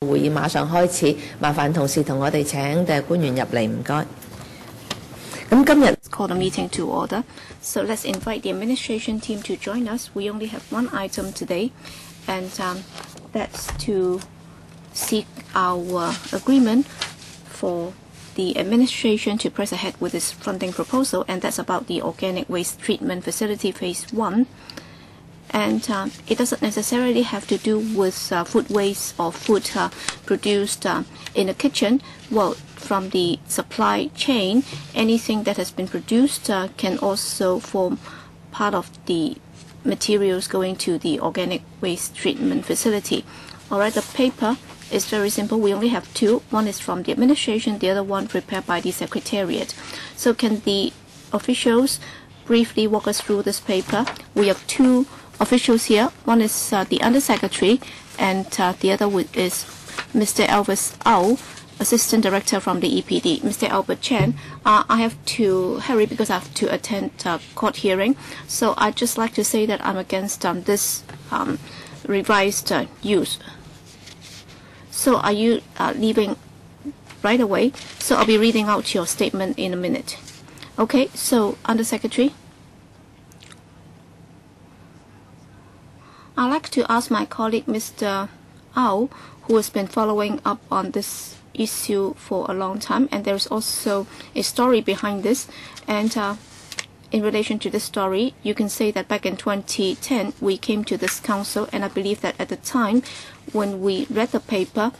會議馬上開始，麻煩同事同我哋請嘅官員入嚟，唔該。咁今日 call the meeting to order. So let's invite the administration team to join us. We only have one item today, and that's to seek our agreement for the administration to press ahead with its funding proposal, and that's about the organic waste treatment facility phase 1. And it doesn't necessarily have to do with food waste or food produced in the kitchen. Well, from the supply chain, anything that has been produced can also form part of the materials going to the organic waste treatment facility. All right, the paper is very simple. We only have two. One is from the administration, the other one prepared by the Secretariat. So can the officials briefly walk us through this paper? We have two officials here. One is the Undersecretary, and the other is Mr. Elvis Au, Assistant Director from the EPD. Mr. Albert Chen, I have to hurry because I have to attend court hearing. So I'd just like to say that I'm against this revised use. So are you leaving right away? So I'll be reading out your statement in a minute. Okay, so Undersecretary. I'd like to ask my colleague, Mr. Au, who has been following up on this issue for a long time, and there's also a story behind this. And in relation to this story, you can say that back in 2010, we came to this council, and I believe that at the time, when we read the paper,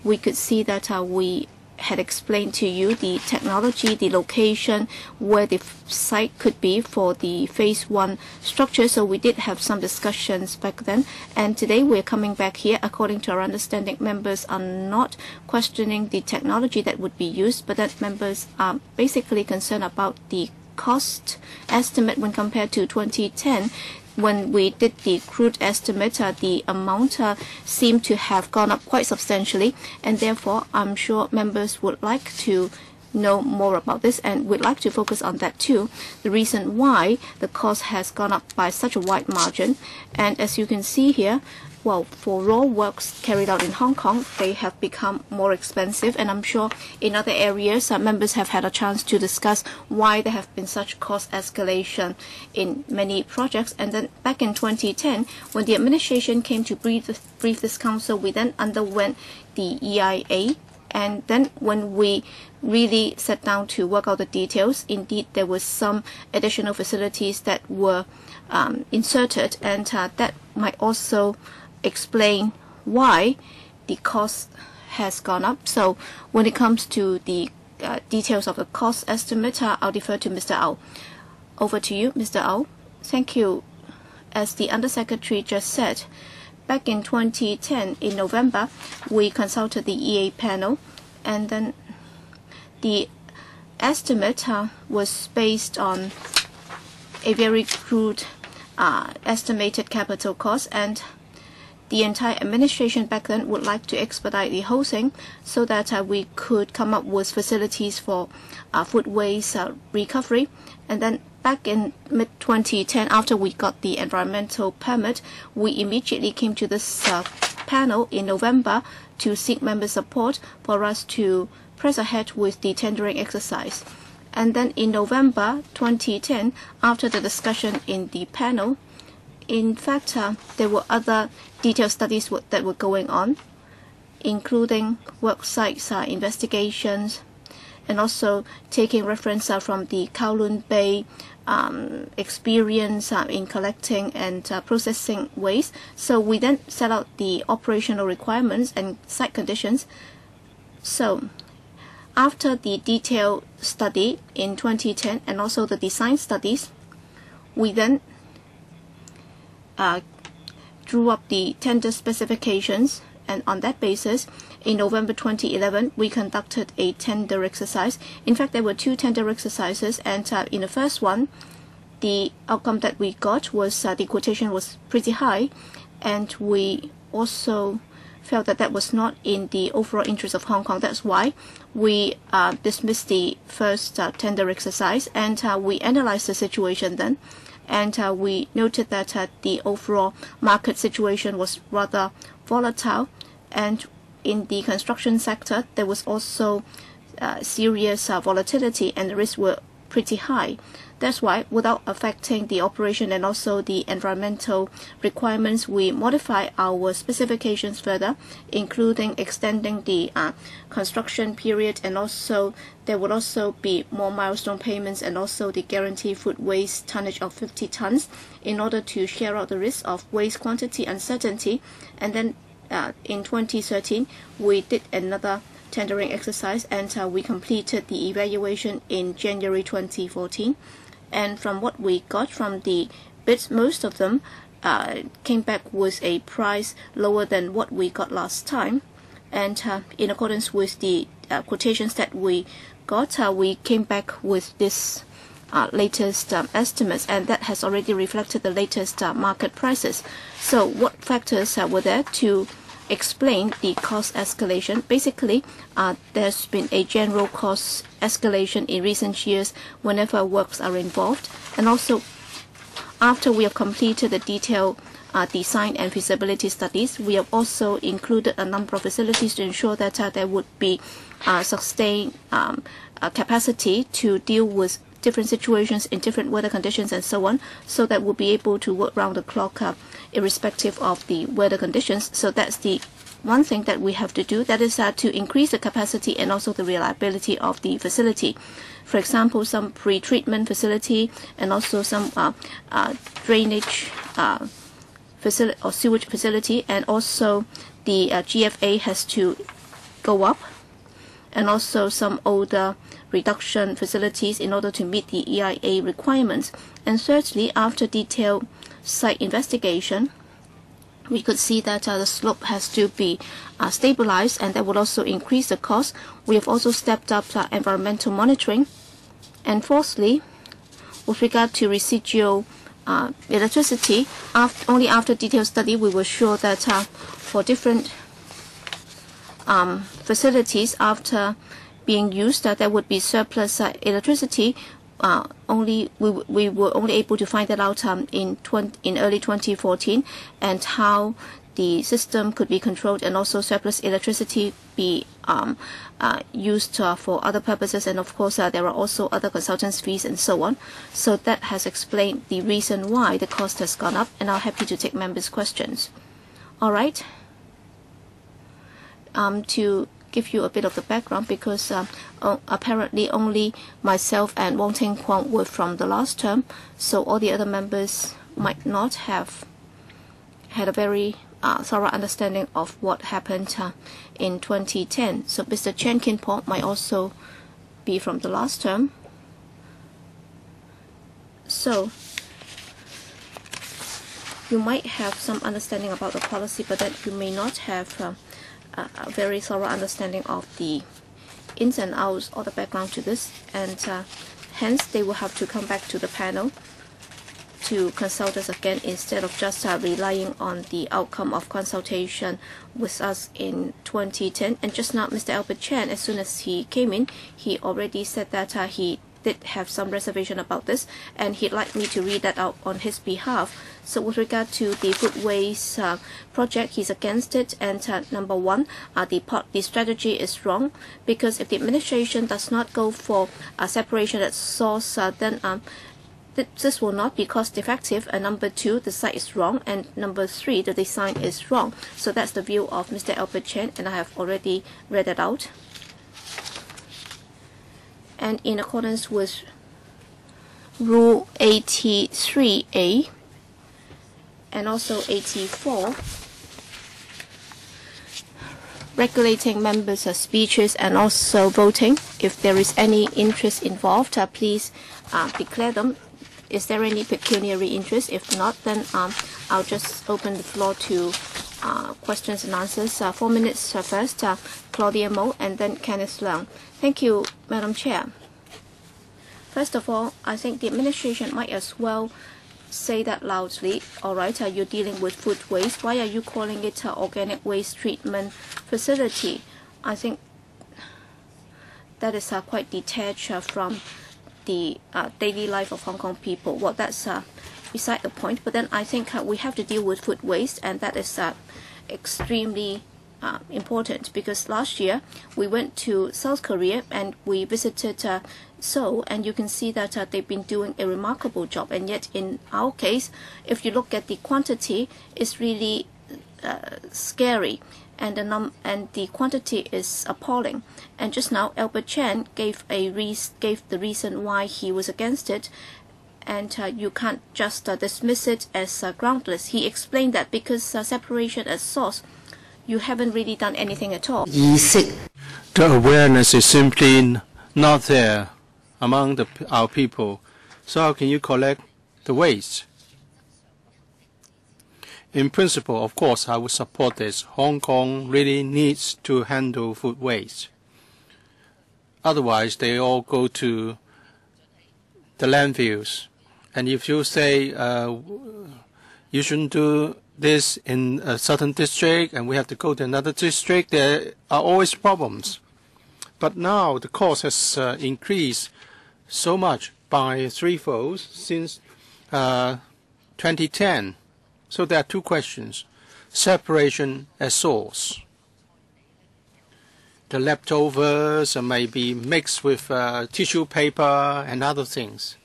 we could see that we had explained to you the technology, the location, where the site could be for the phase 1 structure. So we did have some discussions back then, and today we're coming back here. According to our understanding, members are not questioning the technology that would be used, but that members are basically concerned about the cost estimate when compared to 2010. When we did the crude estimate, the amount seemed to have gone up quite substantially, and therefore I'm sure members would like to know more about this, and we'd like to focus on that too, the reason why the cost has gone up by such a wide margin. And as you can see here, well, for raw works carried out in Hong Kong, they have become more expensive, and I'm sure in other areas members have had a chance to discuss why there have been such cost escalation in many projects. And then back in 2010, when the administration came to brief this council, we then underwent the EIA, and then when we really sat down to work out the details, indeed there was some additional facilities that were inserted, and that might also explain why the cost has gone up. So when it comes to the details of the cost estimate, I'll defer to Mr. Au. Over to you, Mr. Au. Thank you. As the Undersecretary just said, back in 2010, in November, we consulted the EA panel, and then the estimate was based on a very crude estimated capital cost, and the entire administration back then would like to expedite the whole thing so that we could come up with facilities for food waste recovery. And then back in mid-2010, after we got the environmental permit, we immediately came to this panel in November to seek member support for us to press ahead with the tendering exercise. And then in November 2010, after the discussion in the panel, in fact, there were other detailed studies that were going on, including work sites investigations, and also taking reference from the Kowloon Bay experience in collecting and processing waste. So we then set out the operational requirements and site conditions. So after the detailed study in 2010 and also the design studies, we then drew up the tender specifications, and on that basis, in November 2011, we conducted a tender exercise. In fact, there were two tender exercises, and in the first one, the outcome that we got was the quotation was pretty high, and we also felt that that was not in the overall interest of Hong Kong. That's why we dismissed the first tender exercise, and we analyzed the situation then. And we noted that the overall market situation was rather volatile, and in the construction sector, there was also serious volatility, and the risks were pretty high. That's why, without affecting the operation and also the environmental requirements, we modify our specifications further, including extending the construction period, and also there would also be more milestone payments and also the guaranteed food waste tonnage of 50 tons in order to share out the risk of waste quantity uncertainty. And then in 2013, we did another tendering exercise, and we completed the evaluation in January 2014. And from what we got from the bids, most of them came back with a price lower than what we got last time. And in accordance with the quotations that we got, we came back with this latest estimates, and that has already reflected the latest market prices. So what factors were there to explain the cost escalation? Basically, there's been a general cost escalation in recent years whenever works are involved, and also after we have completed the detailed design and feasibility studies, we have also included a number of facilities to ensure that there would be sustained capacity to deal with different situations in different weather conditions and so on, so that we'll be able to work round the clock irrespective of the weather conditions. So that's the one thing that we have to do, that is to increase the capacity and also the reliability of the facility. For example, some pre-treatment facility and also some drainage facility or sewage facility, and also the GFA has to go up, and also some odor reduction facilities in order to meet the EIA requirements. And thirdly, after detailed site investigation, we could see that the slope has to be stabilized, and that would also increase the cost. We have also stepped up environmental monitoring. And fourthly, with regard to residual electricity, only after detailed study we were sure that for different facilities after being used, that there would be surplus electricity. We were only able to find that out in early 2014, and how the system could be controlled and also surplus electricity be used for other purposes. And of course, there are also other consultants' fees and so on. So that has explained the reason why the cost has gone up, and I'm happy to take members' questions. All right. To give you a bit of the background, because apparently only myself and Wong Ting Kwong were from the last term, so all the other members might not have had a very thorough understanding of what happened in 2010. So Mr. Chen Kin Po might also be from the last term. So you might have some understanding about the policy, but that you may not have a very thorough understanding of the ins and outs or the background to this, and hence they will have to come back to the panel to consult us again, instead of just relying on the outcome of consultation with us in 2010. And just now, Mr. Albert Chan, as soon as he came in, he already said that he did have some reservation about this, and he'd like me to read that out on his behalf. So with regard to the food waste project, he's against it. And number one, the strategy is wrong, because if the administration does not go for separation at source, then this will not be cost effective. And number two, the site is wrong. And number three, the design is wrong. So that's the view of Mr. Albert Chen, and I have already read it out. And in accordance with Rule 83A and also 84, regulating members' speeches and also voting, if there is any interest involved, please declare them. Is there any pecuniary interest? If not, then I'll just open the floor to questions and answers. 4 minutes first, Claudia Mo, and then Kenneth Leung. Thank you, Madam Chair. First of all, I think the administration might as well say that loudly. All right, you're dealing with food waste. Why are you calling it an organic waste treatment facility? I think that is quite detached from the daily life of Hong Kong people. Well, that's beside the point. But then I think we have to deal with food waste, and that is extremely important, because last year we went to South Korea and we visited Seoul, and you can see that they've been doing a remarkable job. And yet in our case, if you look at the quantity, it's really scary, and the quantity is appalling. And just now Albert Chan gave the reason why he was against it, and you can't just dismiss it as groundless. He explained that because separation as source, you haven't really done anything at all. The awareness is simply not there among our people. So how can you collect the waste? In principle, of course, I would support this. Hong Kong really needs to handle food waste. Otherwise, they all go to the landfills. And if you say you shouldn't do this in a certain district and we have to go to another district, there are always problems. But now the cost has increased so much by threefold since 2010. So there are two questions. Separation as source. The leftovers may be mixed with tissue paper and other things.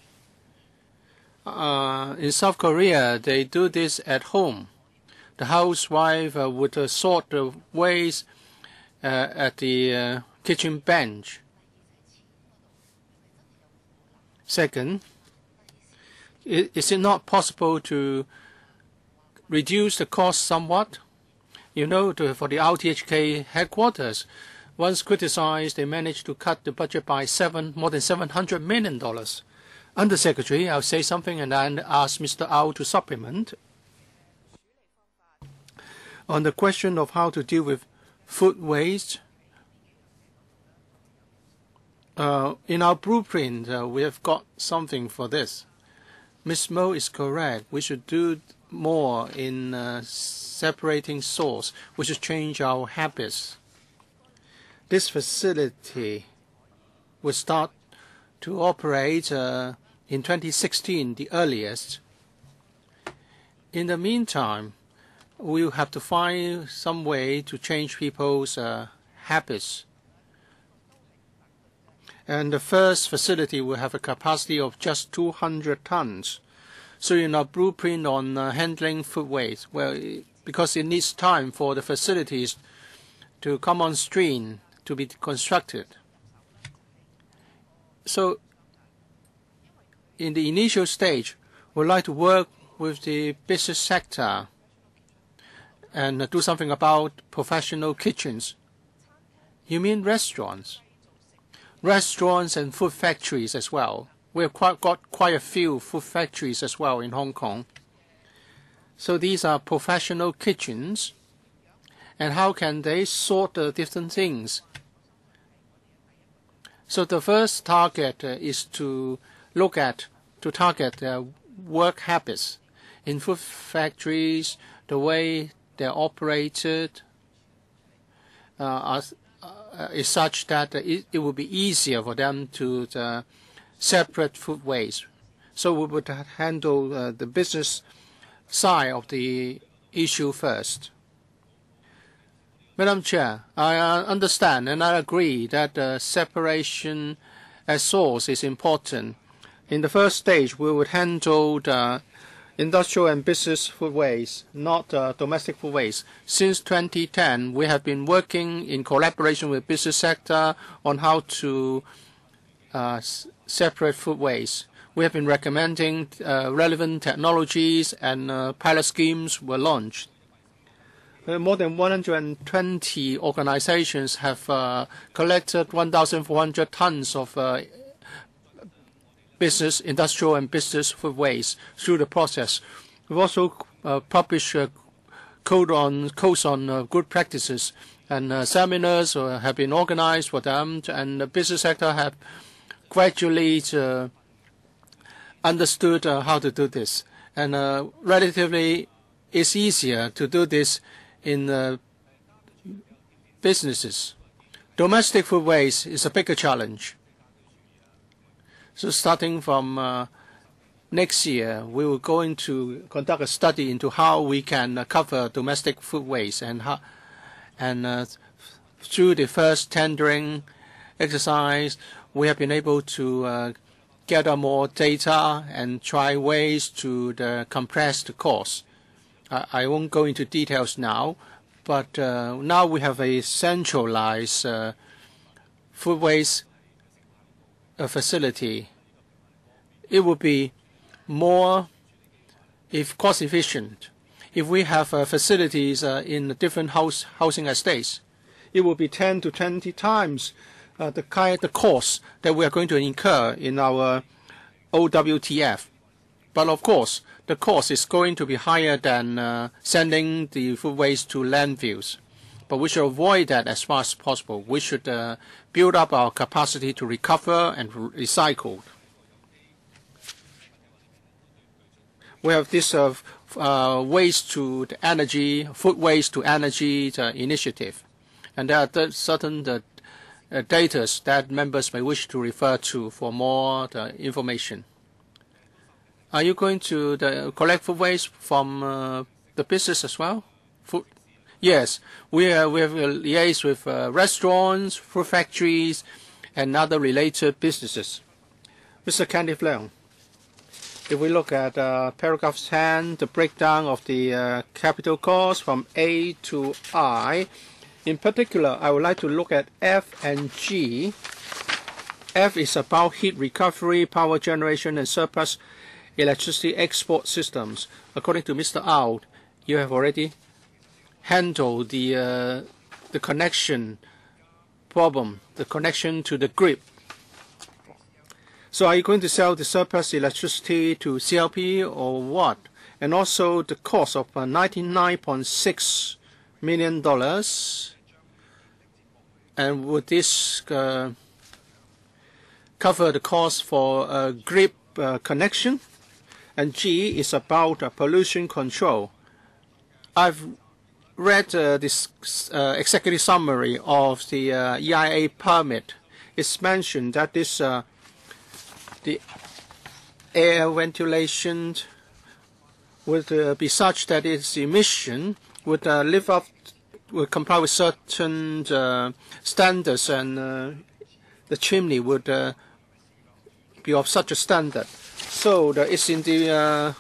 In South Korea, they do this at home. The housewife would sort the waste at the kitchen bench. Second, is it not possible to reduce the cost somewhat? You know, for the RTHK headquarters, once criticized, they managed to cut the budget by more than $700 million. Undersecretary, I'll say something and then ask Mr. Au to supplement. On the question of how to deal with food waste, in our blueprint, we have got something for this. Ms. Mo is correct. We should do more in separating source. We should change our habits. This facility will start to operate in 2016, the earliest. In the meantime, we'll have to find some way to change people's habits. And the first facility will have a capacity of just 200 tons. So in our blueprint on handling food waste, well, because it needs time for the facilities to come on stream, to be constructed. So in the initial stage, we'd like to work with the business sector and do something about professional kitchens. You mean restaurants? Restaurants and food factories as well. We have got quite a few food factories as well in Hong Kong. So these are professional kitchens. And how can they sort the different things? So the first target is to target work habits in food factories, the way they're operated is such that it will be easier for them to separate food waste. So we would handle the business side of the issue first. Madam Chair, I understand and I agree that separation as source is important. In the first stage, we would handle the industrial and business food waste, not domestic food waste. Since 2010, we have been working in collaboration with business sector on how to separate food waste. We have been recommending relevant technologies and pilot schemes were launched. More than 120 organizations have collected 1,400 tons of industrial and business food waste through the process. We've also published codes on good practices, and seminars have been organized for them, and the business sector have gradually understood how to do this. And relatively, it's easier to do this in businesses. Domestic food waste is a bigger challenge. So starting from next year, we will going to conduct a study into how we can cover domestic food waste, and And through the first tendering exercise, we have been able to gather more data and try ways to compress the cost. I won't go into details now, but now we have a centralized food waste facility. It will be more cost efficient. If we have facilities in different housing estates, it will be 10 to 20 times the cost that we are going to incur in our OWTF. But of course, the cost is going to be higher than sending the food waste to landfills. But we should avoid that as far as possible. We should build up our capacity to recover and recycle. We have this waste to energy, food waste to energy initiative. And there are certain data that members may wish to refer to for more information. Are you going to collect food waste from the business as well? Food? Yes, we have liaised with restaurants, food factories, and other related businesses. Mr. Kenneth Leung, if we look at paragraph 10, the breakdown of the capital cost from A to I, in particular, I would like to look at F and G. F is about heat recovery, power generation, and surplus electricity export systems. According to Mr. Au, you have already handled the connection problem, the connection to the grid. So are you going to sell the surplus electricity to CLP or what? And also the cost of $99.6 million. And would this cover the cost for a grid connection? And G is about pollution control. I've read this executive summary of the EIA permit. It's mentioned that this the air ventilation would be such that its emission would would comply with certain standards, and the chimney would be of such a standard. So it's in the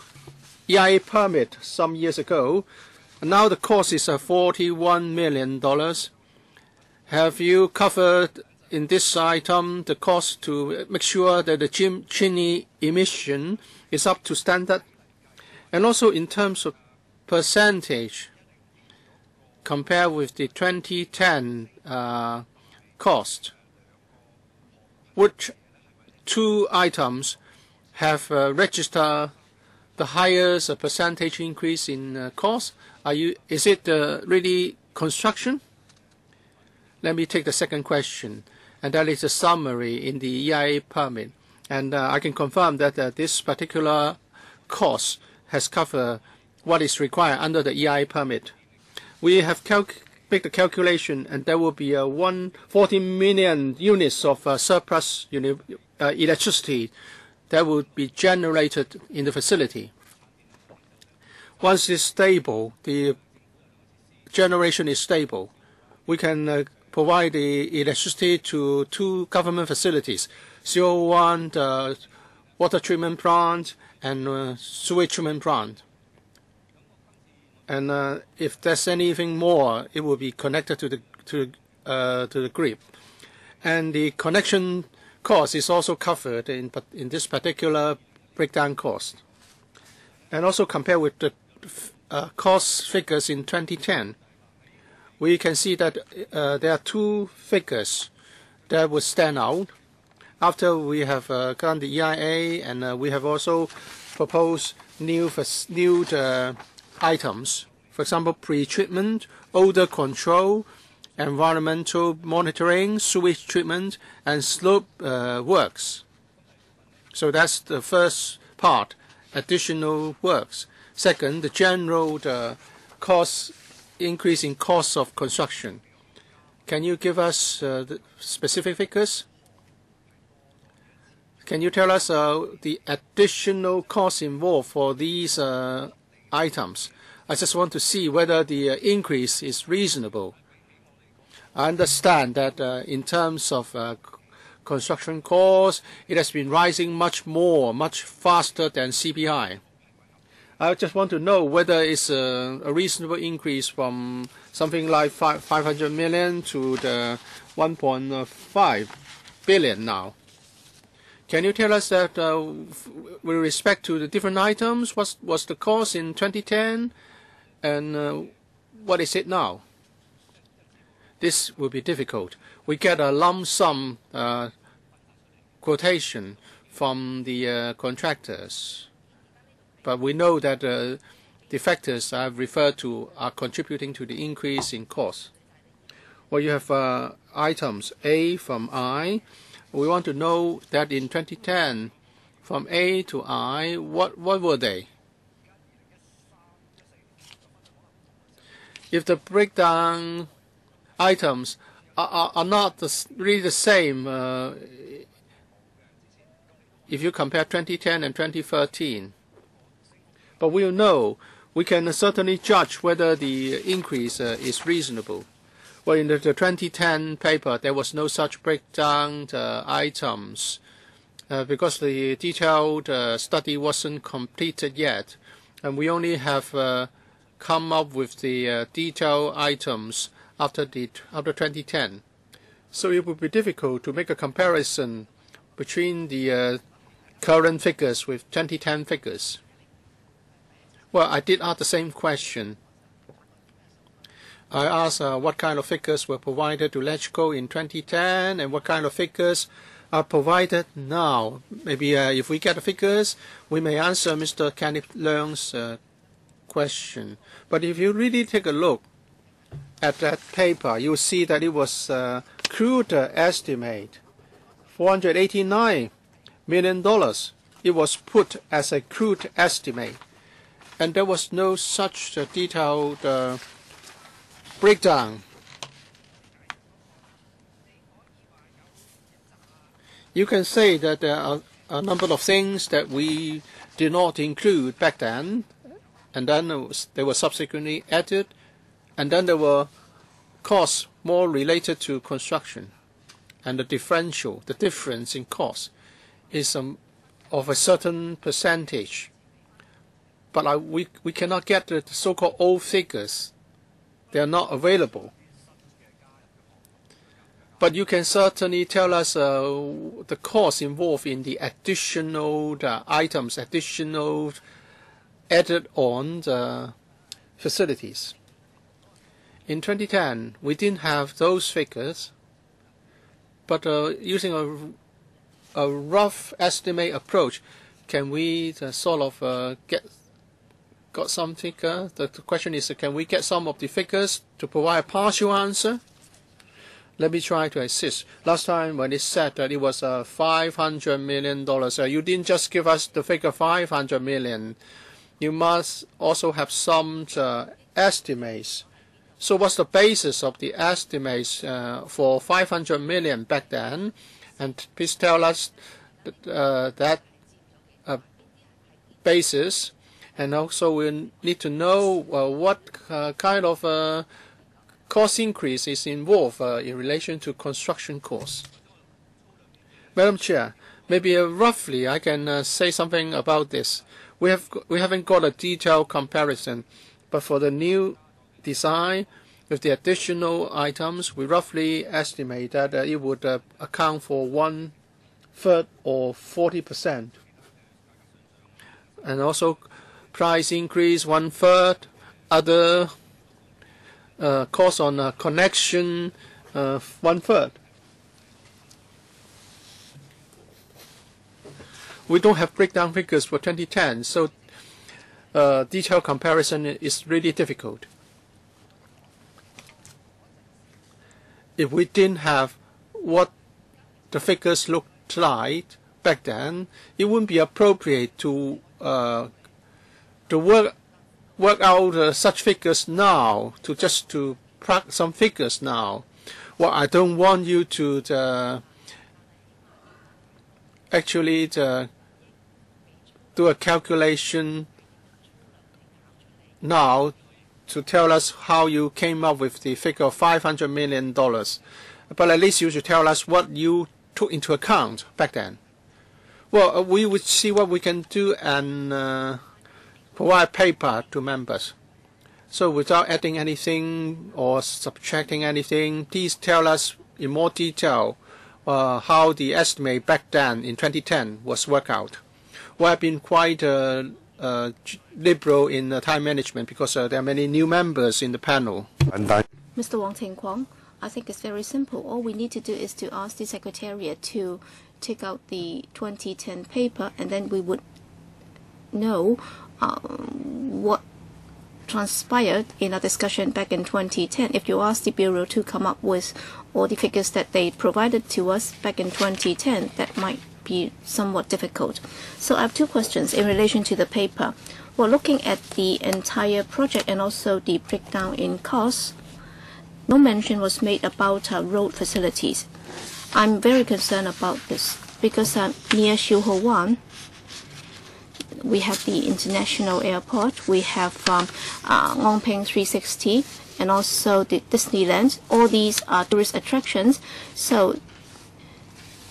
EIA permit some years ago. Now the cost is $41 million. Have you covered in this item the cost to make sure that the chimney emission is up to standard? And also in terms of percentage, compared with the 2010 cost, which two items have registered the highest percentage increase in cost? Is it really construction? Let me take the second question, and that is a summary in the EIA permit. And I can confirm that this particular cost has covered what is required under the EIA permit. We have make the calculation, and there will be 140 million units of surplus electricity that will be generated in the facility. Once it's stable, the generation is stable, we can provide the electricity to two government facilities, CO1, the water treatment plant, and sewage treatment plant. And if there's anything more, it will be connected to the grid. And the connection cost is also covered in this particular breakdown cost. And also compared with the cost figures in 2010, we can see that there are two figures that would stand out. After we have done the EIA, and we have also proposed new items, for example, pre-treatment, odor control, environmental monitoring, sewage treatment, and slope works. So that's the first part, additional works. Second, the general cost increase in costs of construction. Can you give us the specific figures? Can you tell us the additional costs involved for these items? I just want to see whether the increase is reasonable. I understand that in terms of construction costs, it has been rising much faster than CPI. I just want to know whether it's a reasonable increase from something like 500 million to the 1.5 billion now. Can you tell us that with respect to the different items, what was the cost in 2010 and what is it now? This will be difficult. We get a lump sum quotation from the contractors, but we know that the factors I've referred to are contributing to the increase in cost. Well, you have items A from I. We want to know that in 2010, from A to I, what were they? If the breakdown items are not really the same if you compare 2010 and 2013. But we'll know, we can certainly judge whether the increase is reasonable. Well, in the 2010 paper, there was no such breakdown items because the detailed study wasn't completed yet, and we only have come up with the detailed items after 2010. So it would be difficult to make a comparison between the current figures with 2010 figures. Well, I did ask the same question. I asked what kind of figures were provided to LegCo in 2010 and what kind of figures are provided now. Maybe if we get the figures, we may answer Mr. Kenneth Leung's question. But if you really take a look at that paper, you will see that it was crude estimate, $489 million. It was put as a crude estimate, and there was no such detailed breakdown. You can say that there are a number of things that we did not include back then, and then they were subsequently added, and then there were costs more related to construction, and the difference in cost is of a certain percentage. But we cannot get the so-called old figures. They are not available. But you can certainly tell us the cost involved in the additional items, additional added on facilities. In 2010, we didn't have those figures, but using a rough estimate approach, can we sort of got some figure? The question is, can we get some of the figures to provide a partial answer? Let me try to assist. Last time when it said that it was $500 million, you didn't just give us the figure 500 million. You must also have some estimates. So what's the basis of the estimates for 500 million back then? And please tell us that basis. And also we need to know what kind of cost increase is involved in relation to construction costs. Madam Chair, maybe roughly I can say something about this. We haven't got a detailed comparison, but for the new design with the additional items, we roughly estimate that it would account for 1/3 or 40%. And also price increase 1/3, other cost on connection 1/3. We don't have breakdown figures for 2010, so detailed comparison is really difficult. If we didn't have what the figures looked like back then, it wouldn't be appropriate to work out such figures now, to plug some figures now. Well, I don't want you to actually do a calculation now to tell us how you came up with the figure of $500 million, but at least you should tell us what you took into account back then. Well, we would see what we can do and provide paper to members. So without adding anything or subtracting anything, please tell us in more detail how the estimate back then in 2010 was worked out. We have been quite liberal in time management because there are many new members in the panel. Mr. Wong Ting Kwong, I think it's very simple. All we need to do is to ask the Secretariat to take out the 2010 paper, and then we would know what transpired in a discussion back in 2010. If you ask the Bureau to come up with all the figures that they provided to us back in 2010, that might be somewhat difficult. So I have two questions in relation to the paper. Well, looking at the entire project and also the breakdown in costs, no mention was made about road facilities. I'm very concerned about this because near Shiho Wan, we have the international airport, we have Ngong Ping 360, and also the Disneyland. All these are tourist attractions, so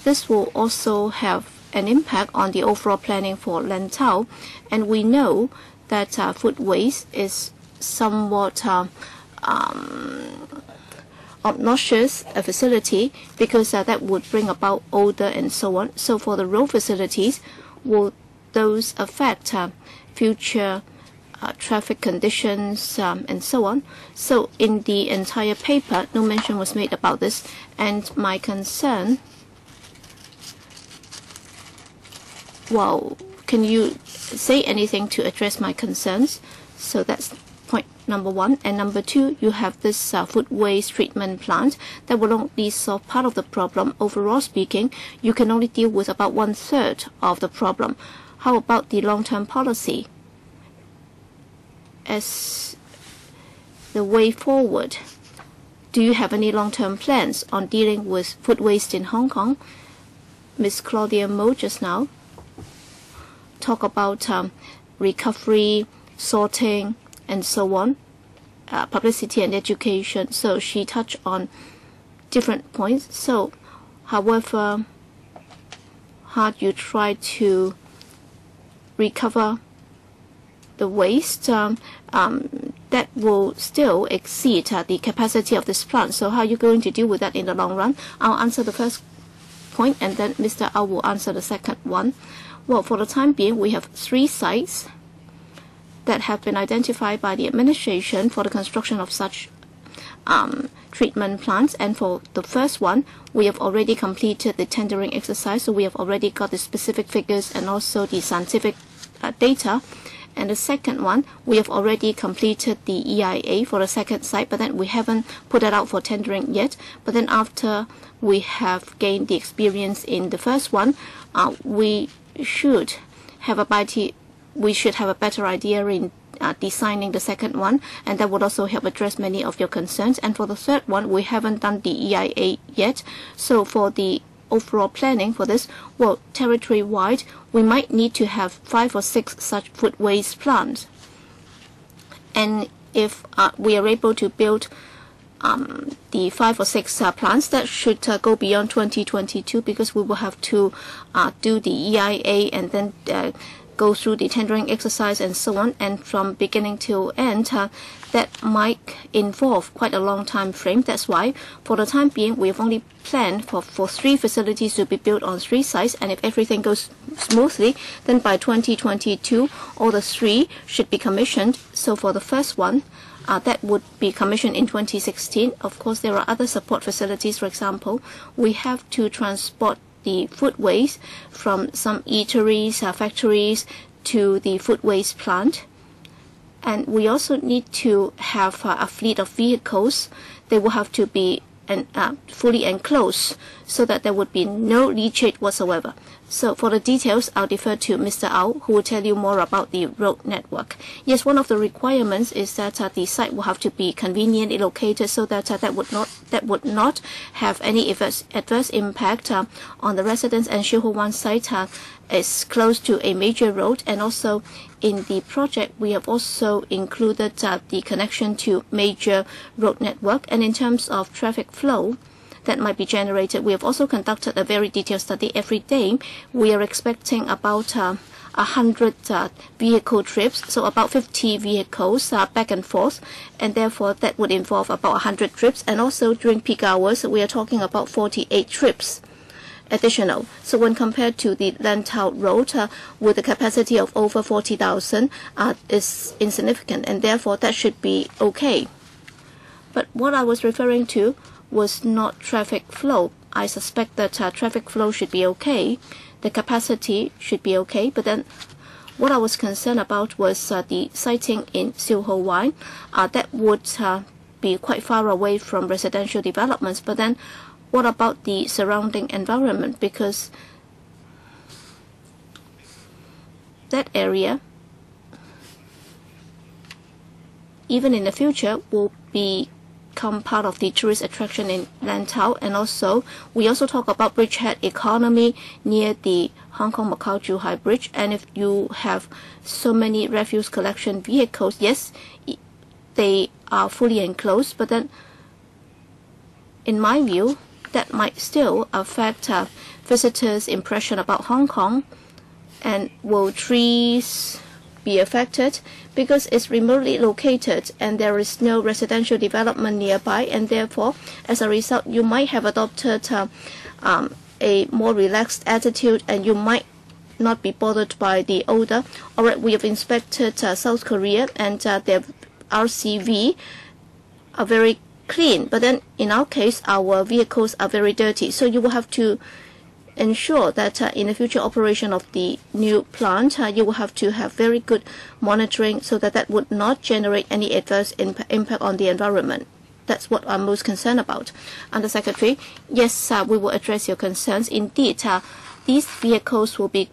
this will also have an impact on the overall planning for Lantau. And we know that food waste is somewhat obnoxious facility because that would bring about odor and so on. So for the road facilities, will those affect future traffic conditions and so on? So in the entire paper, no mention was made about this. And my concern, well, can you say anything to address my concerns? So that's point number one. And number two, you have this food waste treatment plant that will only solve part of the problem. Overall speaking, you can only deal with about 1/3 of the problem. How about the long-term policy as the way forward? Do you have any long-term plans on dealing with food waste in Hong Kong? Ms. Claudia Mo just now talk about recovery, sorting, and so on, publicity and education. So she touched on different points. So however hard you try to recover the waste, that will still exceed the capacity of this plant. So how are you going to deal with that in the long run? I'll answer the first point, and then Mr. Au will answer the second one. Well, for the time being, we have 3 sites that have been identified by the administration for the construction of such treatment plants. And for the first one, we have already completed the tendering exercise, so we have already got the specific figures and also the scientific data. And the second one, we have already completed the EIA for the second site, but then we haven't put that out for tendering yet. But then after we have gained the experience in the first one, we should have a better idea in designing the second one, and that would also help address many of your concerns. And for the third one, we haven't done the EIA yet. So for the overall planning for this, well, territory-wide, we might need to have 5 or 6 such food waste plants. And if we are able to build the 5 or 6 plants, that should go beyond 2022, because we will have to do the EIA and then go through the tendering exercise and so on. And from beginning to end, that might involve quite a long time frame. That's why, for the time being, we have only planned for 3 facilities to be built on 3 sites. And if everything goes smoothly, then by 2022, all the 3 should be commissioned. So for the first one, that would be commissioned in 2016. Of course, there are other support facilities. For example, we have to transport the food waste from some eateries, factories, to the food waste plant. And we also need to have a fleet of vehicles. They will have to be fully enclosed so that there would be no leachate whatsoever. So for the details, I'll defer to Mr. Au, who will tell you more about the road network. Yes, one of the requirements is that the site will have to be conveniently located so that that would not have any adverse impact on the residents. And Shiho Wan site is close to a major road, and also in the project we have also included the connection to major road network. And in terms of traffic flow that might be generated, we have also conducted a very detailed study. Every day we are expecting about 100 vehicle trips, so about 50 vehicles back and forth, and therefore that would involve about 100 trips. And also during peak hours we are talking about 48 trips additional. So when compared to the Lantau Road with a capacity of over 40,000 is insignificant, and therefore that should be okay. But what I was referring to was not traffic flow. I suspect that traffic flow should be okay, the capacity should be okay, but then what I was concerned about was the siting in Siu Ho Wai. That would be quite far away from residential developments, but then what about the surrounding environment? Because that area, even in the future, will become part of the tourist attraction in Lantau. And also, we also talk about bridgehead economy near the Hong Kong-Macau-Zhuhai Bridge. And if you have so many refuse collection vehicles, yes, they are fully enclosed, but then, in my view, that might still affect visitors' impression about Hong Kong. And will trees be affected? Because it's remotely located and there is no residential development nearby, and therefore, as a result, you might have adopted a more relaxed attitude, and you might not be bothered by the odor. Alright, we have inspected South Korea, and their RCV are very clean, but then in our case our vehicles are very dirty. So you will have to ensure that in the future operation of the new plant you will have to have very good monitoring, so that that would not generate any adverse impact on the environment. That's what I'm most concerned about. Under Secretary, yes, we will address your concerns. Indeed, these vehicles will be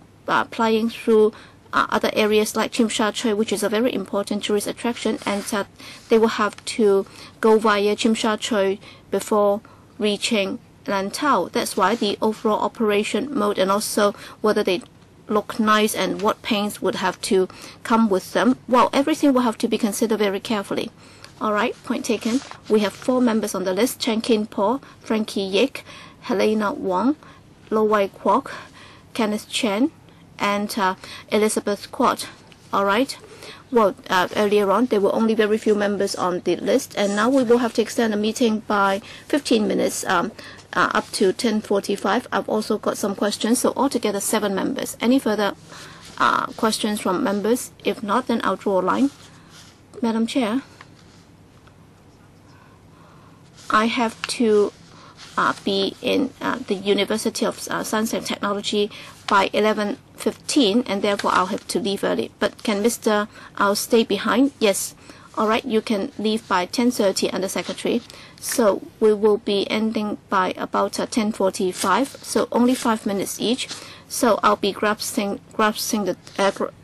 plying through other areas like Tsim Sha Tsui, which is a very important tourist attraction, and they will have to go via Tsim Sha Tsui before reaching Lantau. That's why the overall operation mode, and also whether they look nice and what paints would have to come with them, well, everything will have to be considered very carefully. Alright, point taken. We have 4 members on the list: Chen Kin Po, Frankie Yik, Helena Wong, Lo Wai Kwok, Kenneth Chen, and Elizabeth Quat. Alright. Well, earlier on there were only very few members on the list, and now we will have to extend the meeting by 15 minutes up to 10:45. I've also got some questions, so altogether 7 members. Any further questions from members? If not, then I'll draw a line. Madam Chair, I have to be in the University of Science and Technology by 11:15, and therefore I'll have to leave early. But can Mr. I'll stay behind? Yes. Alright, you can leave by 10:30 under Secretary. So we will be ending by about 10:45. So only 5 minutes each. So I'll be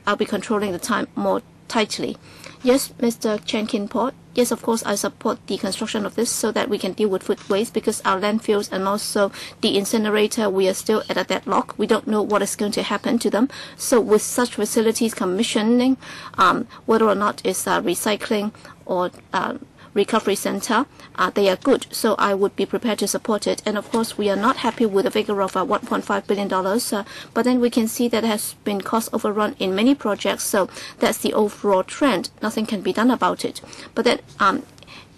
I'll be controlling the time more tightly. Yes, Mr. Chen Kin Po. Yes, of course, I support the construction of this so that we can deal with food waste, because our landfills and also the incinerator, we are still at a deadlock. We don't know what is going to happen to them. So with such facilities commissioning, whether or not it's recycling or recovery center, they are good. So I would be prepared to support it. And of course, we are not happy with a figure of $1.5 billion. But then we can see that there has been cost overrun in many projects. So that's the overall trend. Nothing can be done about it. But then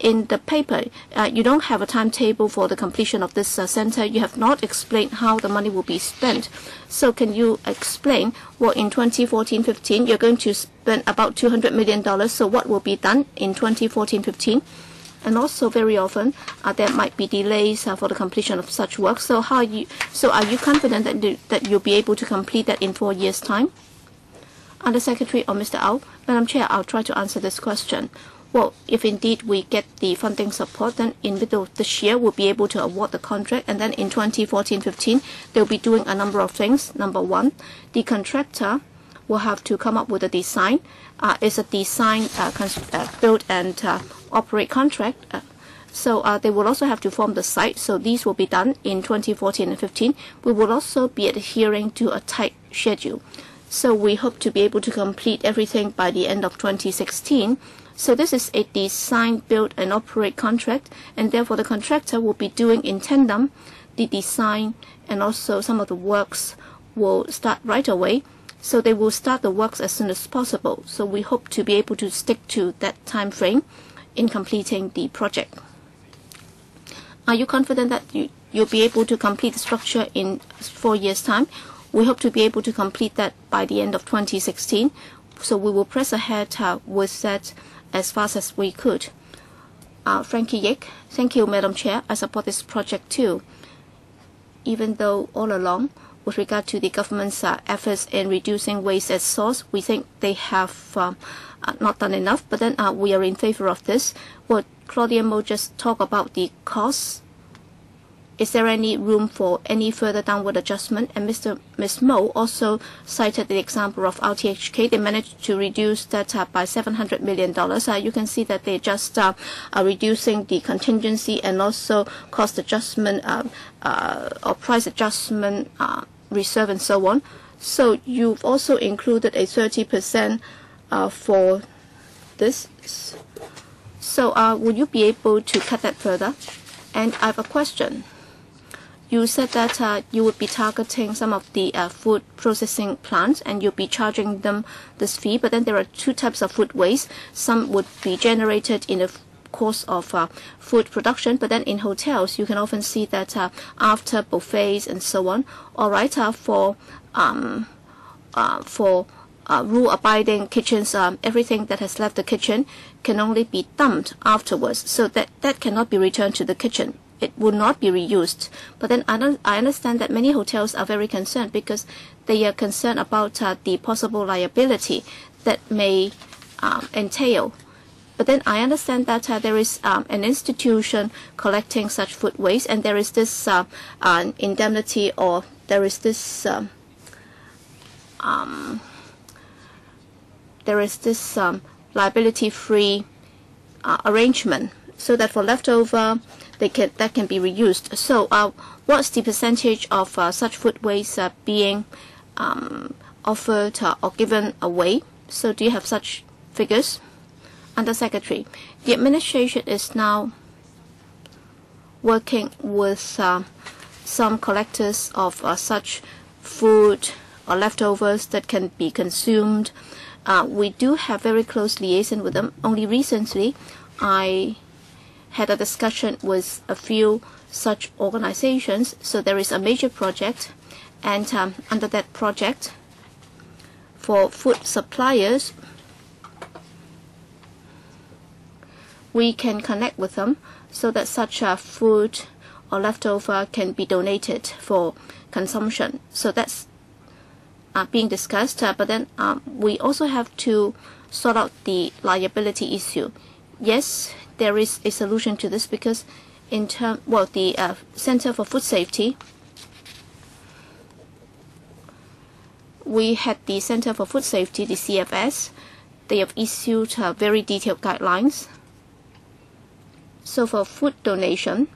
in the paper, you don't have a timetable for the completion of this center. You have not explained how the money will be spent. So can you explain, well, in 2014-15, you're going to spend about $200 million. So what will be done in 2014-15? And also very often there might be delays for the completion of such work. So are you confident that you'll be able to complete that in 4 years' time? Under Secretary or Mr. Au, Madam Chair, I'll try to answer this question. Well, if indeed we get the funding support, then in middle of this year we'll be able to award the contract, and then in 2014-15 they'll be doing a number of things. Number one, the contractor will have to come up with a design. It's a design, build and operate contract. So they will also have to form the site. So these will be done in 2014 and 15. We will also be adhering to a tight schedule. So we hope to be able to complete everything by the end of 2016. So this is a design, build, and operate contract, and therefore the contractor will be doing in tandem the design, and also some of the works will start right away. So they will start the works as soon as possible. So we hope to be able to stick to that time frame in completing the project. Are you confident that you'll be able to complete the structure in 4 years' time? We hope to be able to complete that by the end of 2016. So we will press ahead with that as fast as we could. Frankie Yick, thank you, Madam Chair. I support this project too. Even though all along, with regard to the government's efforts in reducing waste at source, we think they have not done enough, but then we are in favor of this. Well, Claudia Mo just talked about the costs. Is there any room for any further downward adjustment? And Ms. Mo also cited the example of RTHK. They managed to reduce that by $700 million. You can see that they just are reducing the contingency and also cost adjustment or price adjustment reserve and so on. So you've also included a 30% for this. So would you be able to cut that further? And I have a question. You said that you would be targeting some of the food processing plants and you'll be charging them this fee, but then there are two types of food waste. Some would be generated in the course of food production, but then in hotels you can often see that after buffets and so on, all right, for rule-abiding kitchens, everything that has left the kitchen can only be dumped afterwards, so that cannot be returned to the kitchen. It will not be reused. But then I understand that many hotels are very concerned because they are concerned about the possible liability that may entail. But then I understand that there is an institution collecting such food waste, and there is this indemnity, or there is this liability-free arrangement, so that for leftover, that can be reused. So what's the percentage of such food waste being offered or given away? So do you have such figures? Under Secretary, the administration is now working with some collectors of such food or leftovers that can be consumed. We do have very close liaison with them. Only recently, I had a discussion with a few such organizations. So there is a major project, and under that project, for food suppliers, we can connect with them so that such food or leftover can be donated for consumption. So that's being discussed, but then we also have to sort out the liability issue. Yes, there is a solution to this, because the Center for Food Safety, we had the Center for Food Safety, the CFS. They have issued very detailed guidelines. So for food donation,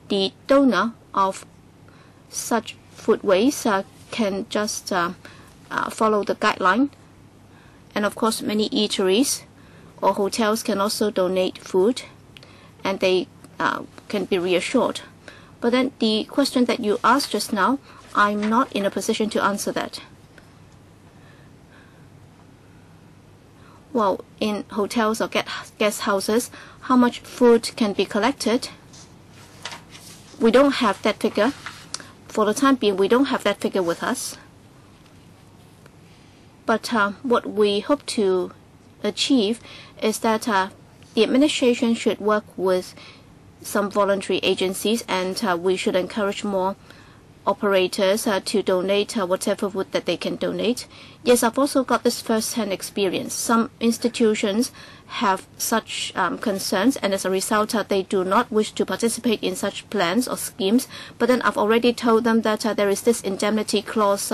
the donor of such food waste can just follow the guideline. And of course, many eateries or hotels can also donate food, and they can be reassured. But then the question that you asked just now, I'm not in a position to answer that. Well, in hotels or guest houses, how much food can be collected? We don't have that figure. For the time being, we don't have that figure with us. But what we hope to achieve is that the administration should work with some voluntary agencies, and we should encourage more operators to donate whatever food that they can donate. Yes, I've also got this first-hand experience. Some institutions have such concerns, and as a result, they do not wish to participate in such plans or schemes. But then I've already told them that there is this indemnity clause,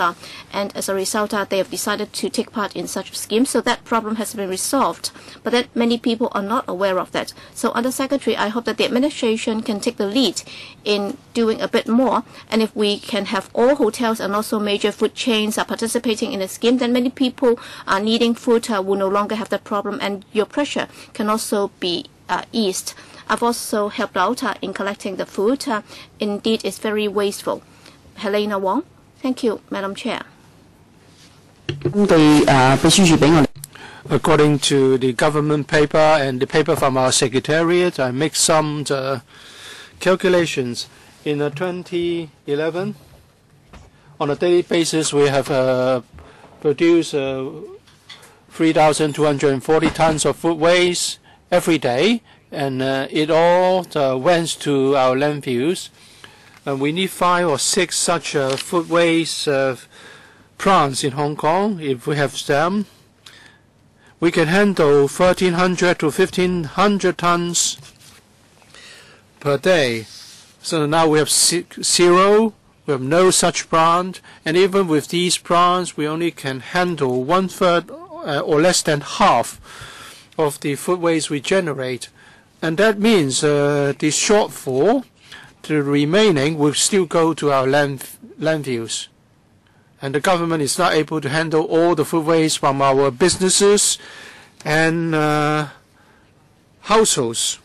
and as a result, they have decided to take part in such schemes. So that problem has been resolved. But then many people are not aware of that. So, Under Secretary, I hope that the administration can take the lead in doing a bit more. And if we can have all hotels and also major food chains are participating in the scheme, then many people are needing food will no longer have that problem, and your pressure can also be eased. I've also helped out in collecting the food. Indeed, it's very wasteful. Helena Wong. Thank you, Madam Chair. According to the government paper and the paper from our Secretariat, I make some calculations. In 2011, on a daily basis, we have produced 3,240 tons of food waste every day, and it all went to our landfills. We need 5 or 6 such food waste plants in Hong Kong. If we have them, we can handle 1,300 to 1,500 tons per day. So now we have 0. We have no such plant, and even with these plants, we only can handle 1/3 or less than half of the food waste we generate. And that means the shortfall, the remaining, will still go to our landfills. And the government is not able to handle all the food waste from our businesses and households.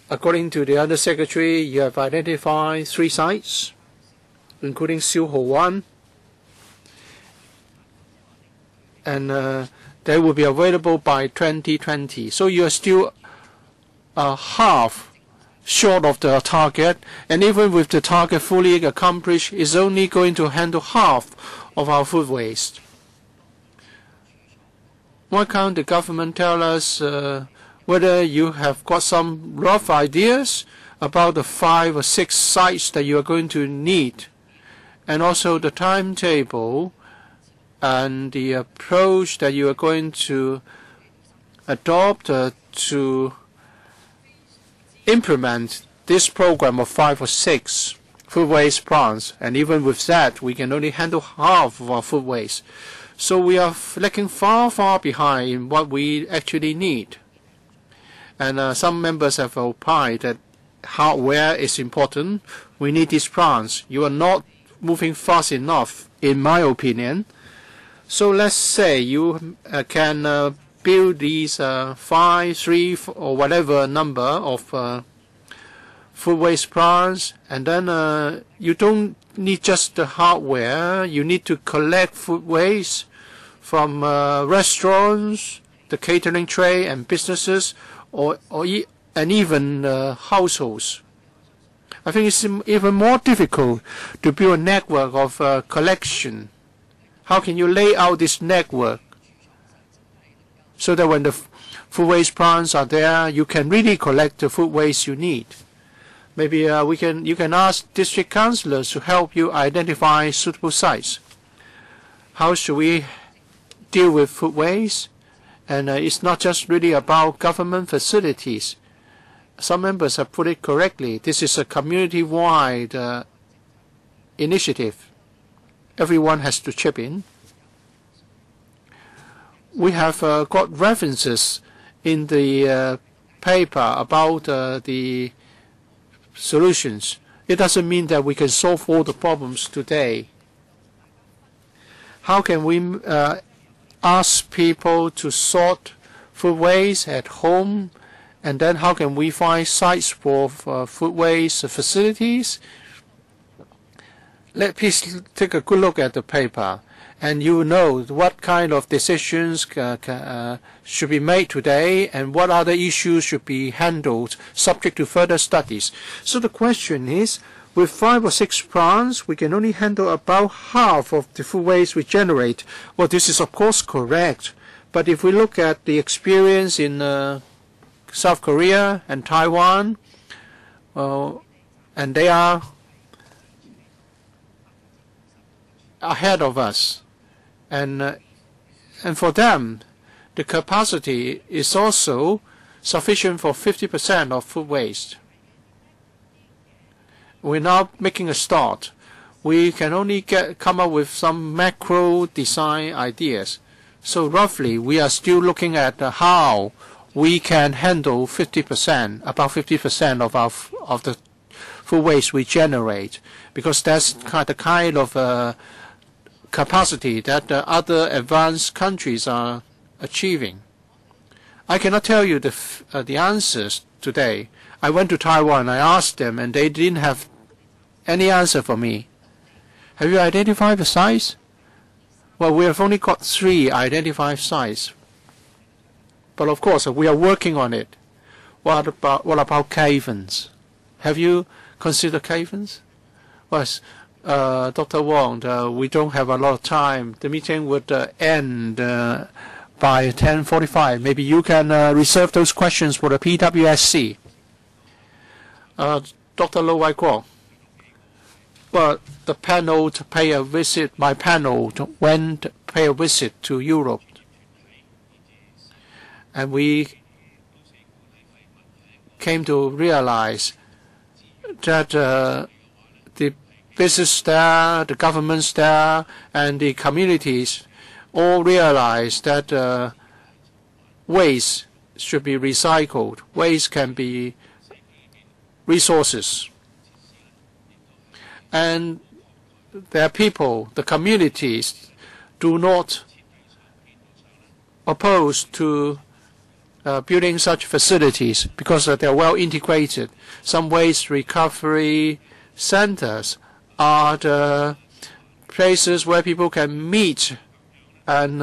According to the Under Secretary, you have identified 3 sites, including Siu Ho Wan, and they will be available by 2020. So you are still half short of the target, and even with the target fully accomplished, it's only going to handle half of our food waste. Why can't the government tell us whether you have got some rough ideas about the 5 or 6 sites that you are going to need, and also the timetable and the approach that you are going to adopt to implement this program of 5 or 6 food waste plants? And even with that, we can only handle half of our food waste. So we are lagging far, far behind in what we actually need. And some members have opined that hardware is important. We need these plants. You are not moving fast enough, in my opinion. So let's say you can build these 5, 3, or whatever number of food waste plants, and then you don't need just the hardware. You need to collect food waste from restaurants, the catering trade, and businesses, and even households. I think it's even more difficult to build a network of collection. How can you lay out this network so that when the food waste plants are there, you can really collect the food waste you need? Maybe you can ask district councillors to help you identify suitable sites. How should we deal with food waste? And it's not just really about government facilities. Some members have put it correctly. This is a community-wide initiative. Everyone has to chip in. We have got references in the paper about the solutions. It doesn't mean that we can solve all the problems today. How can we ask people to sort food waste at home, and then how can we find sites for food waste facilities? Please take a good look at the paper, and you know what kind of decisions should be made today and what other issues should be handled subject to further studies. So the question is, with 5 or 6 plants, we can only handle about half of the food waste we generate. Well, this is of course correct, but if we look at the experience in South Korea and Taiwan, and they are ahead of us, and for them, the capacity is also sufficient for 50% of food waste. We're now making a start. We can only come up with some macro design ideas. So roughly, we are still looking at how we can handle 50%, about 50% of the food waste we generate, because that's the kind of capacity that other advanced countries are achieving. I cannot tell you the answers today. I went to Taiwan, I asked them, and they didn't have any answer for me. Have you identified the size? Well, we have only got 3 identified sites. But of course, we are working on it. What about caverns? Have you considered caverns? Well, Dr. Wong, we don't have a lot of time. The meeting would end by 10:45. Maybe you can reserve those questions for the PWSC. Dr. Lo Wai Kuo. Well, the panel to pay a visit, my panel went to pay a visit to Europe. And we came to realize that the business there, the governments there, and the communities all realize that waste should be recycled. Waste can be resources. And their people, the communities, do not oppose to building such facilities because they are well integrated. Some waste recovery centers are the places where people can meet and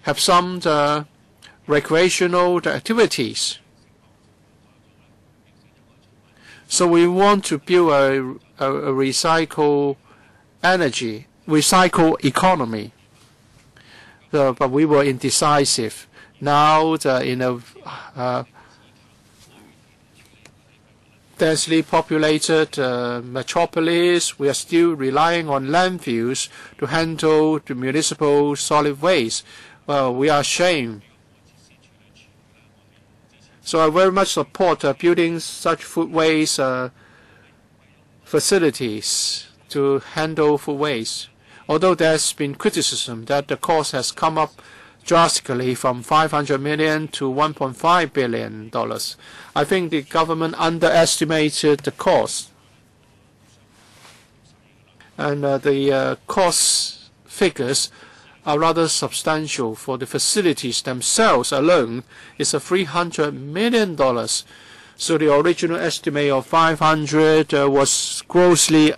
have some recreational activities. So we want to build a recycle economy. But we were indecisive. Now, in a densely populated metropolis, we are still relying on landfills to handle the municipal solid waste. Well, we are ashamed. So I very much support building such food waste facilities to handle food waste. Although there's been criticism that the cost has come up drastically from $500 million to $1.5 billion. I think the government underestimated the cost. And the cost figures are rather substantial. For the facilities themselves alone, it's $300 million. So the original estimate of 500 was grossly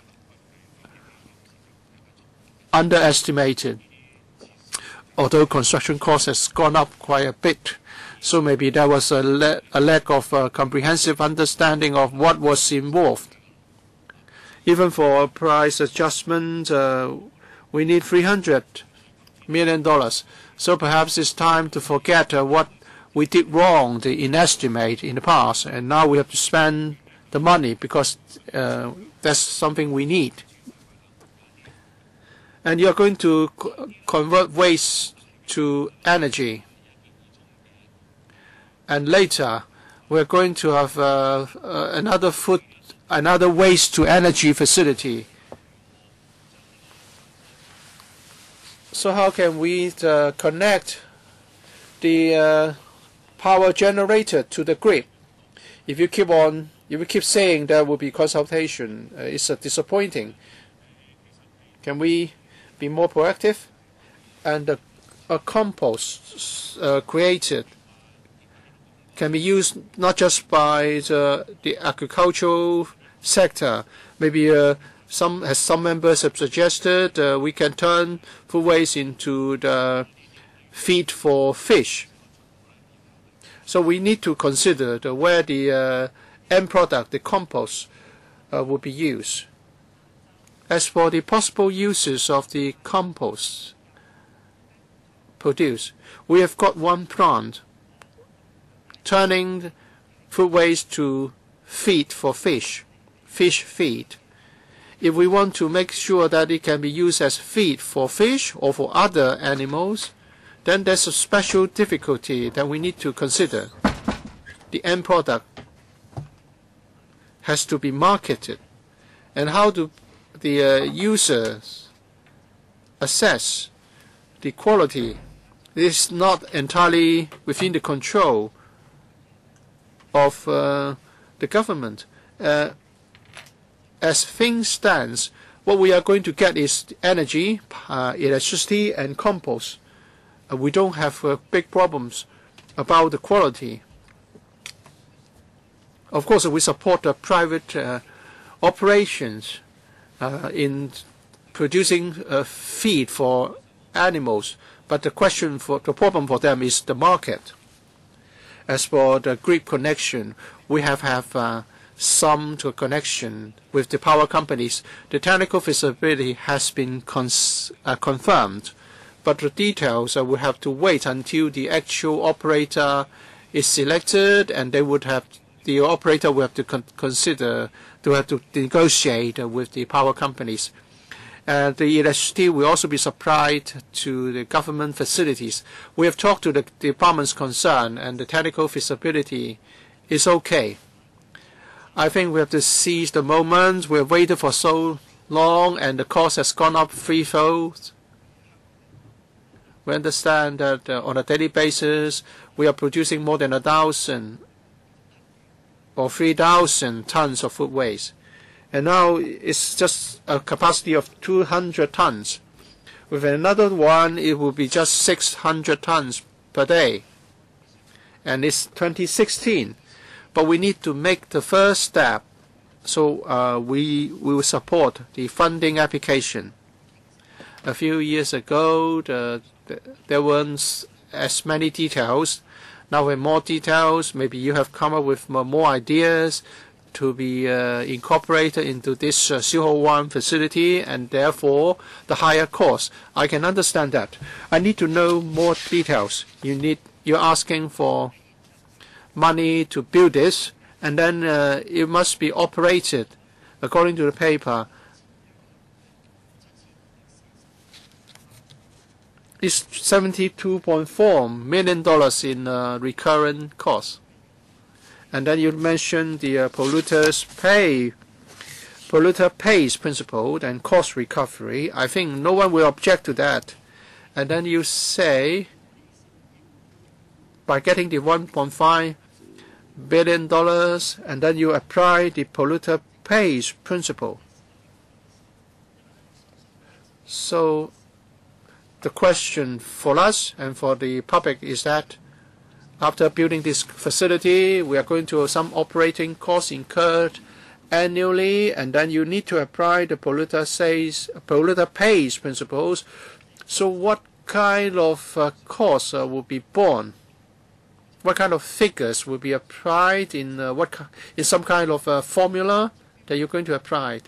underestimated. Although construction cost has gone up quite a bit, so maybe there was a lack of comprehensive understanding of what was involved. Even for a price adjustment, we need $300 million. So perhaps it's time to forget what we did wrong, the inestimate in the past, and now we have to spend the money because that's something we need. And you're going to convert waste to energy. And later, we're going to have another waste to energy facility. So how can we connect the power generator to the grid? If you keep saying there will be consultation, it's disappointing. Can we be more proactive? And a compost created can be used not just by the agricultural sector. Maybe some members have suggested we can turn food waste into the feed for fish. So we need to consider where the end product, the compost, will be used. As for the possible uses of the compost produced, we have got one plant turning food waste to feed for fish feed. If we want to make sure that it can be used as feed for fish or for other animals, then there's a special difficulty that we need to consider. The end product has to be marketed, and how do the users assess the quality? This is not entirely within the control of the government. As things stand, what we are going to get is energy, electricity, and compost. We don't have big problems about the quality. Of course, we support the private operations in producing feed for animals, but the problem for them is the market. As for the grid connection, we have some connection with the power companies. The technical feasibility has been confirmed, but the details we have to wait until the actual operator is selected, and the operator will have to consider to have to negotiate with the power companies. The electricity will also be supplied to the government facilities. We have talked to the departments concerned, and the technical feasibility is okay. I think we have to seize the moment. We have waited for so long, and the cost has gone up threefold. We understand that on a daily basis, we are producing more than 1,000 or 3,000 tons of food waste. And now it's just a capacity of 200 tons. With another one, it will be just 600 tons per day. And it's 2016. But we need to make the first step, so we will support the funding application. A few years ago, there weren't as many details. Now with more details, maybe you have come up with more ideas to be incorporated into this Silho 1 facility, and therefore the higher cost. I can understand that. I need to know more details. You're asking for money to build this, and then it must be operated according to the paper. It's $72.4 million in recurrent costs. And then you mentioned the polluter pays principle and cost recovery. I think no one will object to that. And then you say, by getting the $1.5 billion, and then you apply the polluter pays principle. So the question for us and for the public is that after building this facility, we are going to have some operating costs incurred annually, and then you need to apply the polluter pays principles. So what kind of costs will be borne? What kind of figures will be applied in some kind of formula that you're going to apply?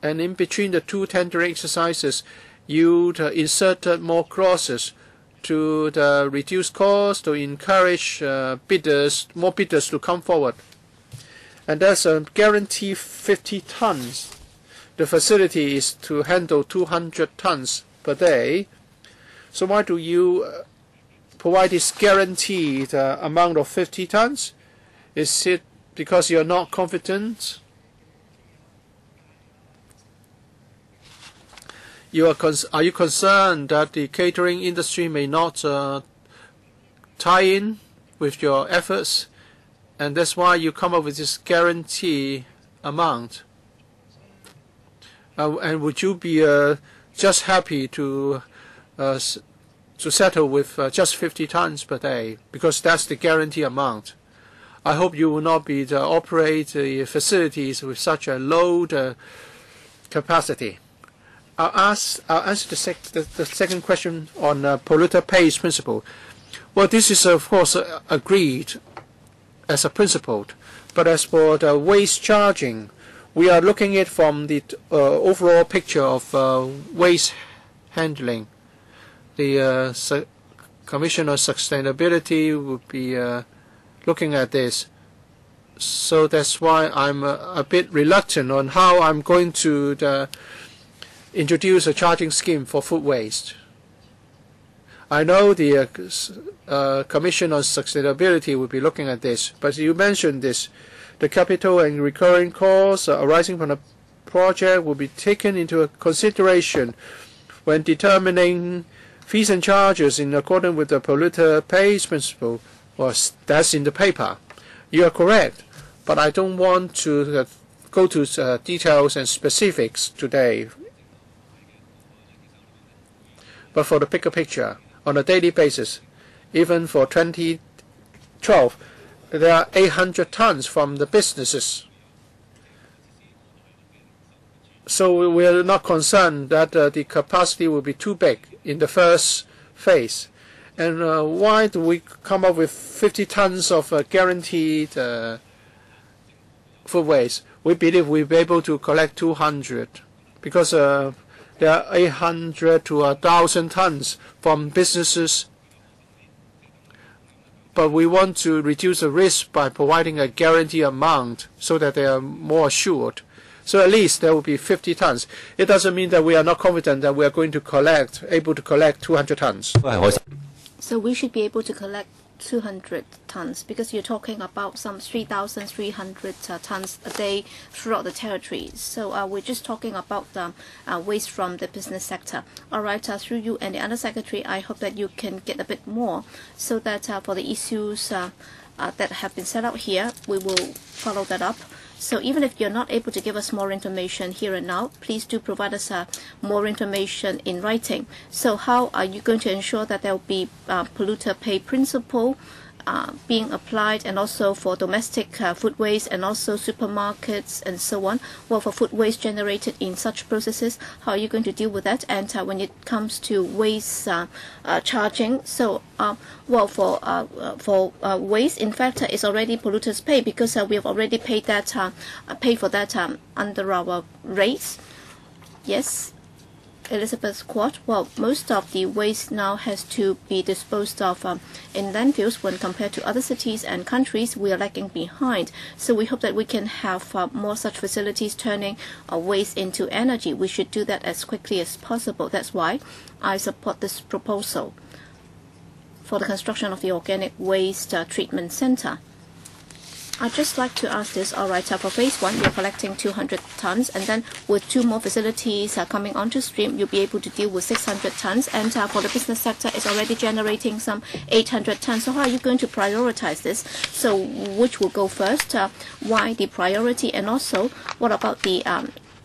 And in between the two tendering exercises, you inserted more clauses to reduce costs, to encourage more bidders to come forward. And there's a guarantee 50 tons. The facility is to handle 200 tons per day. So why do you provide this guaranteed amount of 50 tons? Is it because you're not confident? Are you concerned that the catering industry may not tie in with your efforts, and that's why you come up with this guarantee amount? And would you be just happy to settle with just 50 tons per day, because that's the guarantee amount? I hope you will not be to operate the facilities with such a low capacity. I'll answer the second question on polluter pays principle. Well, this is of course agreed as a principle, but as for the waste charging, we are looking at it from the overall picture of waste handling. The Commissioner of Sustainability will be looking at this. So that's why I'm a bit reluctant on how I'm going to introduce a charging scheme for food waste. I know the Commission on Sustainability will be looking at this, but you mentioned this. The capital and recurring costs arising from the project will be taken into consideration when determining fees and charges in accordance with the polluter pays principle. Well, that's in the paper. You are correct, but I don't want to go to details and specifics today. But for the bigger picture, on a daily basis, even for 2012, there are 800 tons from the businesses. So we are not concerned that the capacity will be too big in the first phase. And why do we come up with 50 tons of guaranteed food waste? We believe we'll be able to collect 200 because there are 800 to 1,000 tons from businesses. But we want to reduce the risk by providing a guarantee amount so that they are more assured. So at least there will be 50 tons. It doesn't mean that we are not confident that we are going to able to collect 200 tons. So we should be able to collect 200 tons because you're talking about some 3,300 tons a day throughout the territory. So we're just talking about waste from the business sector. All right, through you and the other secretary, I hope that you can get a bit more so that for the issues that have been set out here, we will follow that up. So even if you're not able to give us more information here and now, please do provide us more information in writing. So how are you going to ensure that there will be polluter pay principle being applied, and also for domestic food waste and also supermarkets and so on? Well, for food waste generated in such processes, how are you going to deal with that? And when it comes to waste charging, so well, for waste, in fact, it's already polluters pay because we have already paid that pay for that under our rates. Yes. Elizabeth Quad. Well, most of the waste now has to be disposed of in landfills. When compared to other cities and countries, we are lagging behind. So we hope that we can have more such facilities turning waste into energy. We should do that as quickly as possible. That's why I support this proposal for the construction of the organic waste treatment center. I'd just like to ask this. All right, for phase 1, you're collecting 200 tons, and then with 2 more facilities coming onto stream, you'll be able to deal with 600 tons. And for the business sector, it's already generating some 800 tons. So how are you going to prioritize this? So which will go first? Why the priority? And also, what about the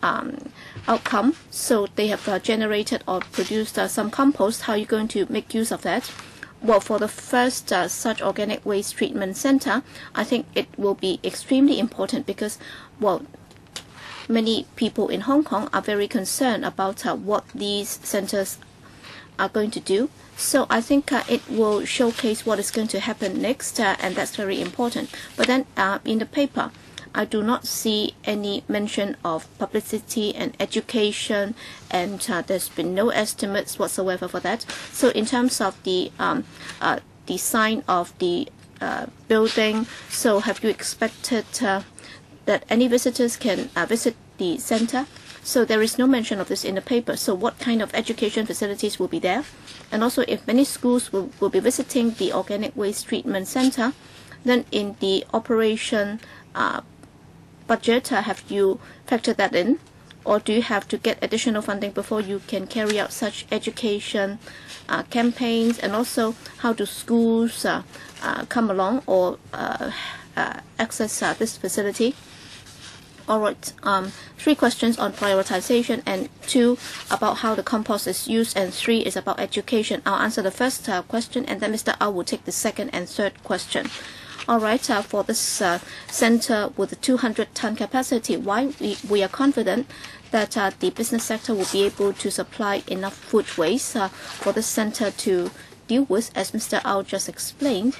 outcome? So they have generated or produced some compost. How are you going to make use of that? Well, for the first such organic waste treatment center, I think it will be extremely important because, well, many people in Hong Kong are very concerned about what these centers are going to do. So I think it will showcase what is going to happen next, and that's very important. But then in the paper, I do not see any mention of publicity and education, and there's been no estimates whatsoever for that. So in terms of the design of the building, so have you expected that any visitors can visit the center? So there is no mention of this in the paper. So what kind of education facilities will be there? And also, if many schools will be visiting the organic waste treatment center, then in the operation budget, have you factored that in? Or do you have to get additional funding before you can carry out such education campaigns? And also, how do schools come along or access this facility? All right, 3 questions on prioritization, and 2 about how the compost is used, and 3 is about education. I'll answer the first question, and then Mr. Au will take the second and third question. All right, for this center with a 200-ton capacity, why we are confident that the business sector will be able to supply enough food waste for the center to deal with, as Mr. Au just explained.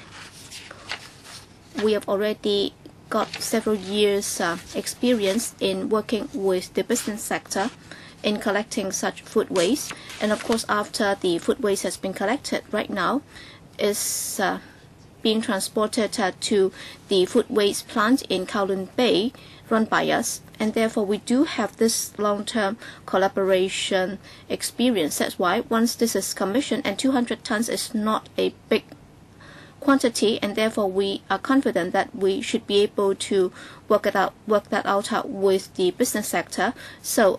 We have already got several years experience in working with the business sector in collecting such food waste. And of course, after the food waste has been collected, right now is being transported to the food waste plant in Kowloon Bay run by us, and therefore we do have this long-term collaboration experience. That's why once this is commissioned, and 200 tons is not a big quantity, and therefore we are confident that we should be able to work that out with the business sector. So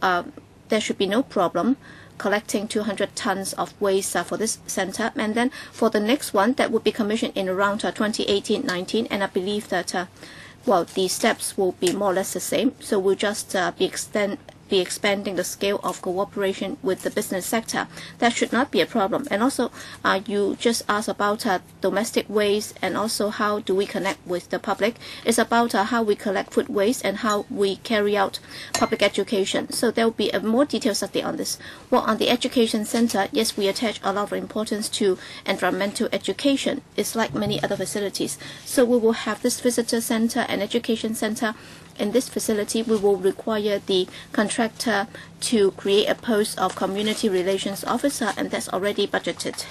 there should be no problem collecting 200 tons of waste for this center. And then for the next one, that would be commissioned in around 2018-19, and I believe that well, the steps will be more or less the same. So we'll just be expanding the scale of cooperation with the business sector. That should not be a problem. And also, you just asked about domestic waste, and also how do we connect with the public. It's about how we collect food waste and how we carry out public education. So there will be a more detailed study on this. Well, on the education center, yes, we attach a lot of importance to environmental education. It's like many other facilities. So we will have this visitor center and education center. In this facility, we will require the contractor to create a post of community relations officer, and that's already budgeted.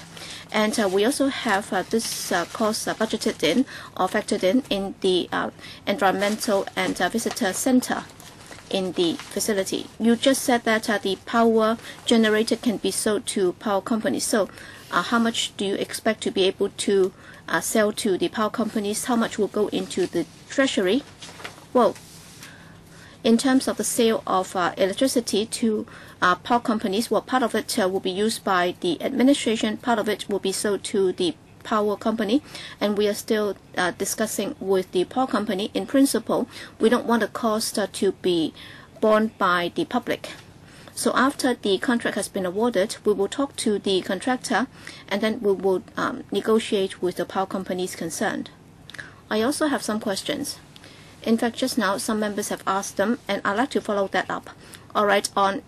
And we also have this cost budgeted in or factored in the environmental and visitor center in the facility. You just said that the power generated can be sold to power companies. So how much do you expect to be able to sell to the power companies? How much will go into the treasury? Well, in terms of the sale of electricity to power companies, well, part of it will be used by the administration, part of it will be sold to the power company, and we are still discussing with the power company. In principle, we don't want the cost to be borne by the public. So after the contract has been awarded, we will talk to the contractor, and then we will negotiate with the power companies concerned. I also have some questions. In fact, just now some members have asked them, and I'd like to follow that up. All right, on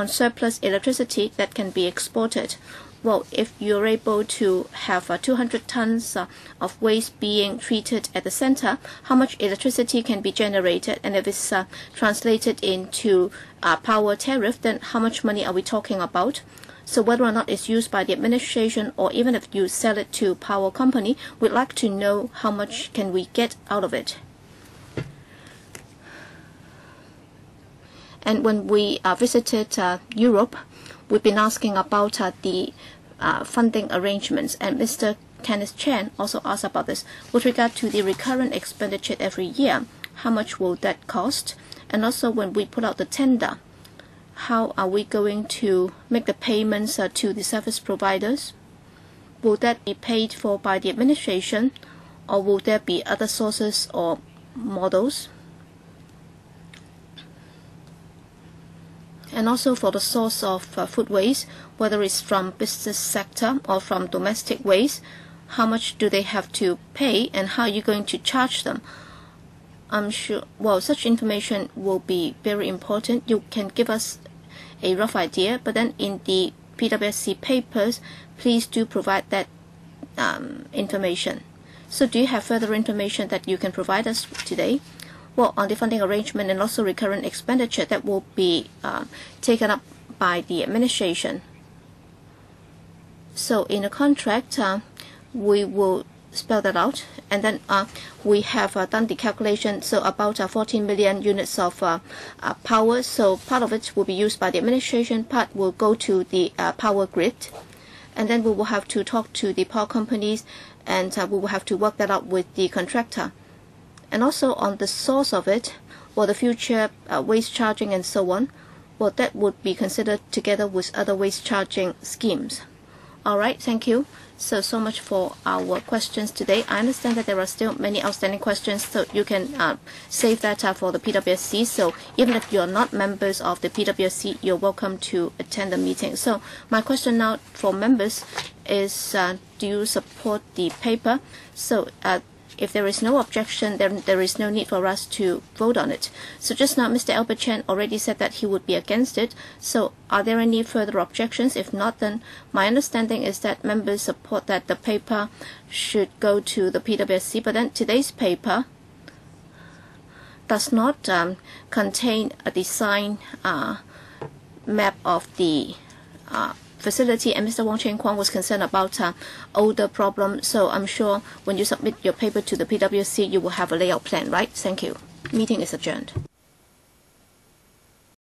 surplus electricity that can be exported. Well, if you're able to have 200 tons of waste being treated at the center, how much electricity can be generated? And if it's translated into power tariff, then how much money are we talking about? So whether or not it's used by the administration, or even if you sell it to power company, we'd like to know how much can we get out of it. And when we visited Europe, we've been asking about the funding arrangements. And Mr. Kenneth Chen also asked about this. With regard to the recurrent expenditure every year, how much will that cost? And also when we put out the tender, how are we going to make the payments to the service providers? Will that be paid for by the administration, or will there be other sources or models? And also for the source of food waste, whether it's from business sector or from domestic waste, how much do they have to pay, and how are you going to charge them? I'm sure, well, such information will be very important. You can give us a rough idea, but then in the PwC papers, please do provide that information. So do you have further information that you can provide us today? Well, on the funding arrangement and also recurrent expenditure, that will be taken up by the administration. So in a contract, we will spell that out, and then we have done the calculation. So about 14 million units of power. So part of it will be used by the administration, part will go to the power grid, and then we will have to talk to the power companies, and we will have to work that out with the contractor. And also on the source of it, or the future waste charging and so on, well, that would be considered together with other waste charging schemes. All right, thank you. So much for our questions today. I understand that there are still many outstanding questions, so you can save that for the PwC. So even if you're not members of the PwC, you're welcome to attend the meeting. So my question now for members is, do you support the paper? So if there is no objection, then there is no need for us to vote on it. So just now, Mr. Albert Chen already said that he would be against it. So are there any further objections? If not, then my understanding is that members support that the paper should go to the PwC. But then today's paper does not contain a design map of the facility, and Mr. Wong Cheng Kwong was concerned about odor problem. So I'm sure when you submit your paper to the PwC, you will have a layout plan, right? Thank you. Meeting is adjourned.